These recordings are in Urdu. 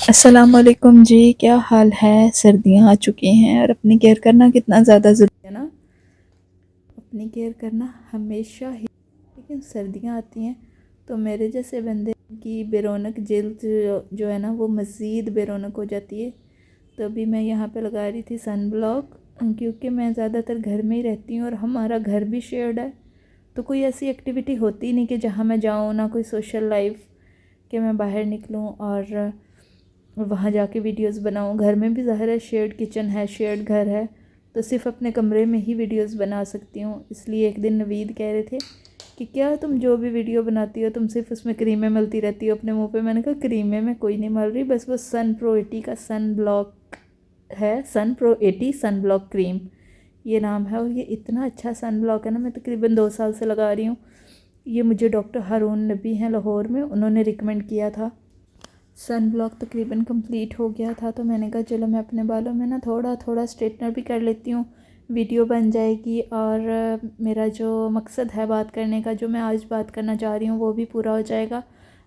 السلام علیکم جی، کیا حال ہے؟ سردیاں آ چکی ہیں اور اپنی کیئر کرنا کتنا زیادہ ضروری ہے نا۔ اپنی کیئر کرنا ہمیشہ ہی، لیکن سردیاں آتی ہیں تو میرے جیسے بندے کی بے رونق جلد جو ہے نا وہ مزید بے رونق ہو جاتی ہے۔ تو ابھی میں یہاں پہ لگا رہی تھی سن بلاک، کیونکہ میں زیادہ تر گھر میں ہی رہتی ہوں اور ہمارا گھر بھی شیئرڈ ہے، تو کوئی ایسی ایکٹیویٹی ہوتی نہیں کہ جہاں میں جاؤں، نہ کوئی سوشل لائف کہ میں باہر نکلوں اور وہاں جا کے ویڈیوز بناؤں۔ گھر میں بھی ظاہر ہے شیئرڈ کچن ہے، شیئرڈ گھر ہے، تو صرف اپنے کمرے میں ہی ویڈیوز بنا سکتی ہوں۔ اس لیے ایک دن نوید کہہ رہے تھے کہ کیا تم جو بھی ویڈیو بناتی ہو تم صرف اس میں کریمیں ملتی رہتی ہو اپنے منہ پہ۔ میں نے کہا کریمیں میں کوئی نہیں مل رہی، بس وہ سن پرو 80 کا سن بلاک ہے، سن پرو 80 سن بلاک کریم یہ نام ہے، اور یہ اتنا اچھا سن بلاک ہے نا، میں تقریباً 2 سال سے لگا رہی ہوں۔ یہ مجھے ڈاکٹر ہارون نبی ہیں لاہور میں، انہوں نے ریکمینڈ کیا تھا۔ سن بلاک تقریباً کمپلیٹ ہو گیا تھا تو میں نے کہا چلو میں اپنے بالوں میں نا تھوڑا تھوڑا اسٹریٹنر بھی کر لیتی ہوں، ویڈیو بن جائے گی، اور میرا جو مقصد ہے بات کرنے کا، جو میں آج بات کرنا چاہ رہی ہوں وہ بھی پورا ہو جائے گا۔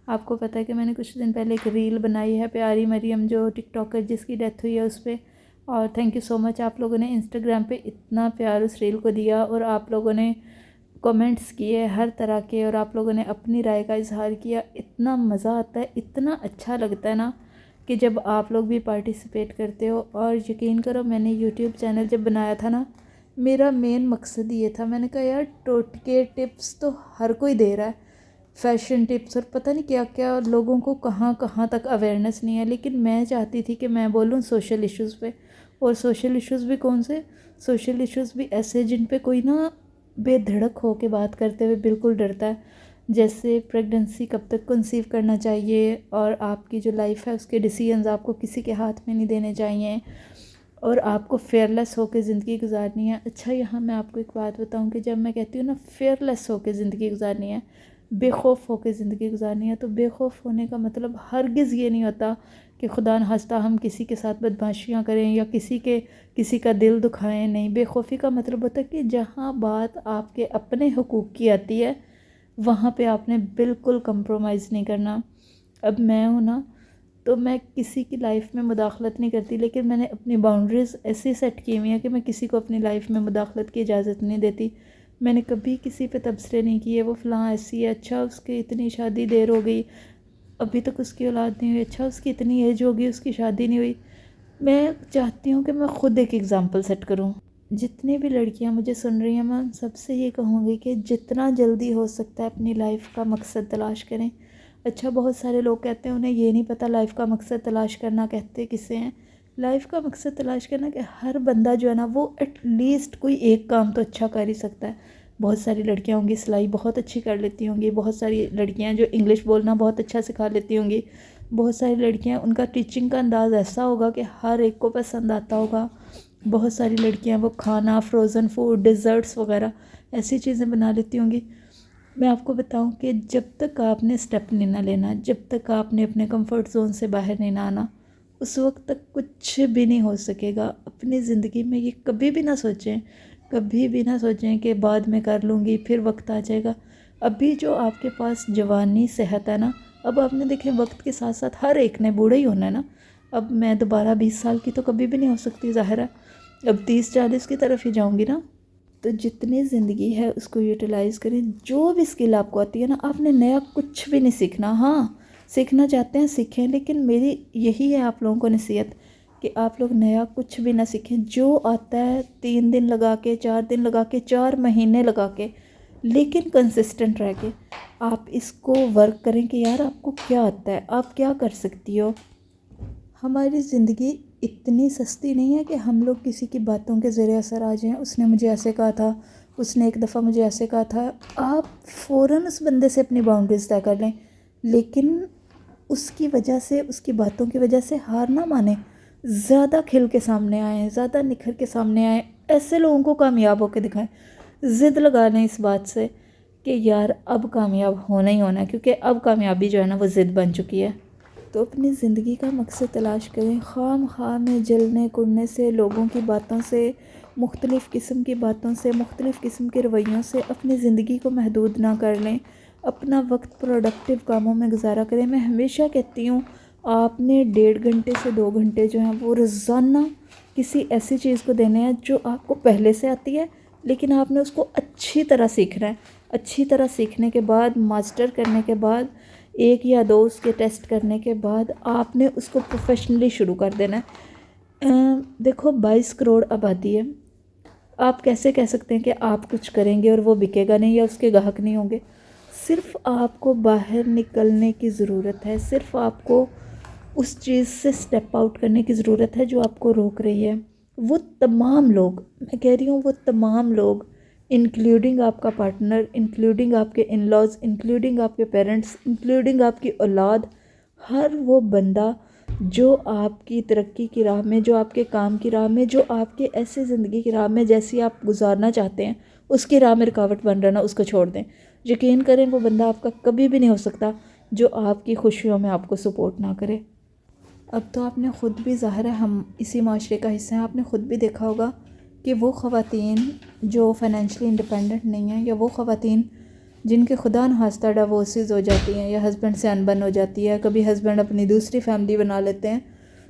آپ کو پتہ ہے کہ میں نے کچھ دن پہلے ایک ریل بنائی ہے پیاری مریم، جو ٹک ٹاکر جس کی ڈیتھ ہوئی ہے، اس پہ، اور تھینک یو سو مچ، آپ لوگوں نے انسٹاگرام پہ اتنا پیار اس ریل کو دیا، اور آپ لوگوں نے کومنٹس کیے ہر طرح کے، اور آپ لوگوں نے اپنی رائے کا اظہار کیا۔ اتنا مزہ آتا ہے، اتنا اچھا لگتا ہے نا کہ جب آپ لوگ بھی پارٹیسپیٹ کرتے ہو۔ اور یقین کرو میں نے یوٹیوب چینل جب بنایا تھا نا، میرا مین مقصد یہ تھا، میں نے کہا یار ٹوٹکے ٹپس تو ہر کوئی دے رہا ہے، فیشن ٹپس اور پتہ نہیں کیا کیا، لوگوں کو کہاں کہاں تک اویئرنیس نہیں ہے، لیکن میں چاہتی تھی کہ میں بولوں سوشل ایشوز پہ۔ اور سوشل ایشوز بھی کون سے؟ سوشل ایشوز بھی ایسے جن پہ کوئی نا بے دھڑک ہو کے بات کرتے ہوئے بالکل ڈرتا ہے، جیسے پریگننسی کب تک کنسیو کرنا چاہیے، اور آپ کی جو لائف ہے اس کے ڈیسیژنز آپ کو کسی کے ہاتھ میں نہیں دینے چاہیے، اور آپ کو فیئر لیس ہو کے زندگی گزارنی ہے۔ اچھا یہاں میں آپ کو ایک بات بتاؤں کہ جب میں کہتی ہوں نا فیئر لیس ہو کے زندگی گزارنی ہے، بے خوف ہو کے زندگی گزارنی ہے، تو بے خوف ہونے کا مطلب ہرگز یہ نہیں ہوتا کہ خدا نخواستہ ہم کسی کے ساتھ بدمعاشیاں کریں یا کسی کا دل دکھائیں۔ نہیں، بے خوفی کا مطلب ہوتا ہے کہ جہاں بات آپ کے اپنے حقوق کی آتی ہے وہاں پہ آپ نے بالکل کمپرومائز نہیں کرنا۔ اب میں ہوں نا تو میں کسی کی لائف میں مداخلت نہیں کرتی، لیکن میں نے اپنی باؤنڈریز ایسی سیٹ کی ہوئی ہیں کہ میں کسی کو اپنی لائف میں مداخلت کی اجازت نہیں دیتی۔ میں نے کبھی کسی پہ تبصرے نہیں کیے، وہ فلاں ایسی ہے، اچھا اس کی اتنی شادی دیر ہو گئی، ابھی تک اس کی اولاد نہیں ہوئی، اچھا اس کی اتنی ایج ہوگی اس کی شادی نہیں ہوئی۔ میں چاہتی ہوں کہ میں خود ایک ایگزامپل سیٹ کروں۔ جتنی بھی لڑکیاں مجھے سن رہی ہیں، میں ان سب سے یہ کہوں گی کہ جتنا جلدی ہو سکتا ہے اپنی لائف کا مقصد تلاش کریں۔ اچھا بہت سارے لوگ کہتے ہیں انہیں یہ نہیں پتہ لائف کا مقصد تلاش کرنا کہتے کسے ہیں۔ لائف کا مقصد تلاش کرنا کہ ہر بندہ جو ہے نا وہ ایٹ لیسٹ کوئی ایک کام تو اچھا کر ہی سکتا ہے۔ بہت ساری لڑکیاں ہوں گی سلائی بہت اچھی کر لیتی ہوں گی، بہت ساری لڑکیاں جو انگلش بولنا بہت اچھا سکھا لیتی ہوں گی، بہت ساری لڑکیاں ان کا ٹیچنگ کا انداز ایسا ہوگا کہ ہر ایک کو پسند آتا ہوگا، بہت ساری لڑکیاں وہ کھانا، فروزن فوڈ، ڈیزرٹس وغیرہ ایسی چیزیں بنا لیتی ہوں گی۔ میں آپ کو بتاؤں کہ جب تک آپ نے اسٹیپ نہیں نہ لینا، جب تک آپ نے اپنے کمفرٹ زون سے باہر نہیں نہ آنا، اس وقت تک کچھ بھی نہیں ہو سکے گا اپنی زندگی میں۔ یہ کبھی بھی نہ سوچیں، کبھی بھی نہ سوچیں کہ بعد میں کر لوں گی، پھر وقت آ جائے گا۔ ابھی جو آپ کے پاس جوانی صحت ہے نا، اب آپ نے دیکھیں وقت کے ساتھ ساتھ ہر ایک نے بوڑھا ہی ہونا ہے نا۔ اب میں دوبارہ 20 سال کی تو کبھی بھی نہیں ہو سکتی، ظاہر ہے اب 30-40 کی طرف ہی جاؤں گی نا۔ تو جتنی زندگی ہے اس کو یوٹیلائز کریں، جو بھی اسکل آپ کو آتی ہے نا، آپ نے نیا کچھ بھی نہیں سیکھنا۔ ہاں سیکھنا چاہتے ہیں سیکھیں، لیکن میری یہی ہے آپ لوگوں کو نصیحت کہ آپ لوگ نیا کچھ بھی نہ سیکھیں، جو آتا ہے 3 دن لگا کے، 4 دن لگا کے، 4 مہینے لگا کے، لیکن کنسسٹنٹ رہ کے آپ اس کو ورک کریں کہ یار آپ کو کیا آتا ہے، آپ کیا کر سکتی ہو۔ ہماری زندگی اتنی سستی نہیں ہے کہ ہم لوگ کسی کی باتوں کے زیر اثر آ جائیں، اس نے مجھے ایسے کہا تھا، اس نے ایک دفعہ مجھے ایسے کہا تھا، آپ فوراً اس بندے سے اپنی باؤنڈریز طے کر لیں، لیکن اس کی وجہ سے، اس کی باتوں کی وجہ سے ہار نہ مانیں، زیادہ کھل کے سامنے آئیں، زیادہ نکھر کے سامنے آئیں، ایسے لوگوں کو کامیاب ہو کے دکھائیں، ضد لگا لیں اس بات سے کہ یار اب کامیاب ہونا ہی ہونا ہے، کیونکہ اب کامیابی جو ہے نا وہ ضد بن چکی ہے۔ تو اپنی زندگی کا مقصد تلاش کریں، خام خواہ میں جلنے کڑنے سے، لوگوں کی باتوں سے، مختلف قسم کی باتوں سے، مختلف قسم کے رویوں سے اپنی زندگی کو محدود نہ کر لیں، اپنا وقت پروڈکٹیو کاموں میں گزارا کریں۔ میں ہمیشہ کہتی ہوں آپ نے 1.5 گھنٹے سے 2 گھنٹے جو ہیں وہ روزانہ کسی ایسی چیز کو دینے ہیں جو آپ کو پہلے سے آتی ہے، لیکن آپ نے اس کو اچھی طرح سیکھنا ہے. اچھی طرح سیکھنے کے بعد، ماسٹر کرنے کے بعد، 1 یا 2 اس کے ٹیسٹ کرنے کے بعد آپ نے اس کو پروفیشنلی شروع کر دینا ہے. دیکھو 22 کروڑ آبادی ہے. آپ کیسے کہہ سکتے ہیں کہ آپ کچھ کریں گے اور وہ بکے گا نہیں یا اس کے گاہک نہیں ہوں گے؟ صرف آپ کو باہر نکلنے کی ضرورت ہے، صرف آپ کو اس چیز سے سٹیپ آؤٹ کرنے کی ضرورت ہے جو آپ کو روک رہی ہے. وہ تمام لوگ، میں کہہ رہی ہوں وہ تمام لوگ، انکلوڈنگ آپ کا پارٹنر، انکلوڈنگ آپ کے ان لاز، انکلوڈنگ آپ کے پیرنٹس، انکلوڈنگ آپ کی اولاد، ہر وہ بندہ جو آپ کی ترقی کی راہ میں، جو آپ کے کام کی راہ میں، جو آپ کے ایسے زندگی کی راہ میں جیسی آپ گزارنا چاہتے ہیں اس کی راہ میں رکاوٹ بن رہا نا، اس کو چھوڑ دیں. یقین کریں وہ بندہ آپ کا کبھی بھی نہیں ہو سکتا جو آپ کی خوشیوں میں آپ کو سپورٹ نہ کرے. اب تو آپ نے خود بھی، ظاہر ہے ہم اسی معاشرے کا حصہ ہیں، آپ نے خود بھی دیکھا ہوگا کہ وہ خواتین جو فائنینشلی انڈیپینڈنٹ نہیں ہیں، یا وہ خواتین جن کے خدا نخواستہ ڈیورسز ہو جاتی ہیں یا ہسبینڈ سے انبن ہو جاتی ہے، کبھی ہسبینڈ اپنی دوسری فیملی بنا لیتے ہیں،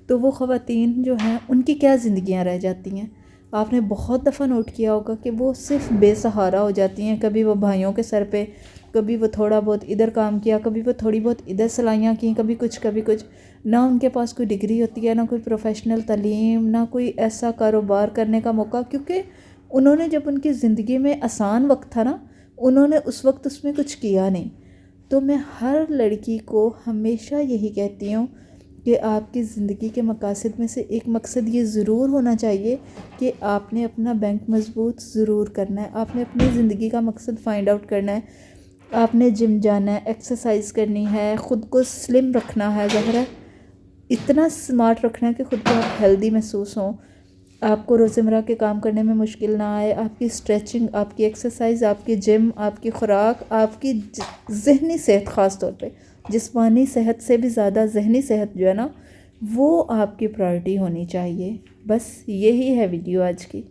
تو وہ خواتین جو ہیں ان کی کیا زندگیاں رہ جاتی ہیں. آپ نے بہت دفعہ نوٹ کیا ہوگا کہ وہ صرف بے سہارا ہو جاتی ہیں. کبھی وہ بھائیوں کے سر پہ، کبھی وہ تھوڑا بہت ادھر کام کیا، کبھی وہ تھوڑی بہت ادھر سلائیاں کیں، کبھی کچھ. نہ ان کے پاس کوئی ڈگری ہوتی ہے، نہ کوئی پروفیشنل تعلیم، نہ کوئی ایسا کاروبار کرنے کا موقع، کیونکہ انہوں نے جب ان کی زندگی میں آسان وقت تھا نا، انہوں نے اس وقت اس میں کچھ کیا نہیں. تو میں ہر لڑکی کو ہمیشہ یہی کہتی ہوں کہ آپ کی زندگی کے مقاصد میں سے ایک مقصد یہ ضرور ہونا چاہیے کہ آپ نے اپنا بینک مضبوط ضرور کرنا ہے. آپ نے اپنی زندگی کا مقصد فائنڈ آؤٹ کرنا ہے. آپ نے جم جانا ہے، ایکسرسائز کرنی ہے، خود کو سلم رکھنا ہے، ظاہر ہے اتنا اسمارٹ رکھنا ہے کہ خود کو آپ ہیلدی محسوس ہوں، آپ کو روزمرہ کے کام کرنے میں مشکل نہ آئے. آپ کی اسٹریچنگ، آپ کی ایکسرسائز، آپ کی جم، آپ کی خوراک، آپ کی ذہنی صحت، خاص طور پہ جسمانی صحت سے بھی زیادہ ذہنی صحت جو ہے نا، وہ آپ کی پرائرٹی ہونی چاہیے. بس یہی ہے ویڈیو آج کی.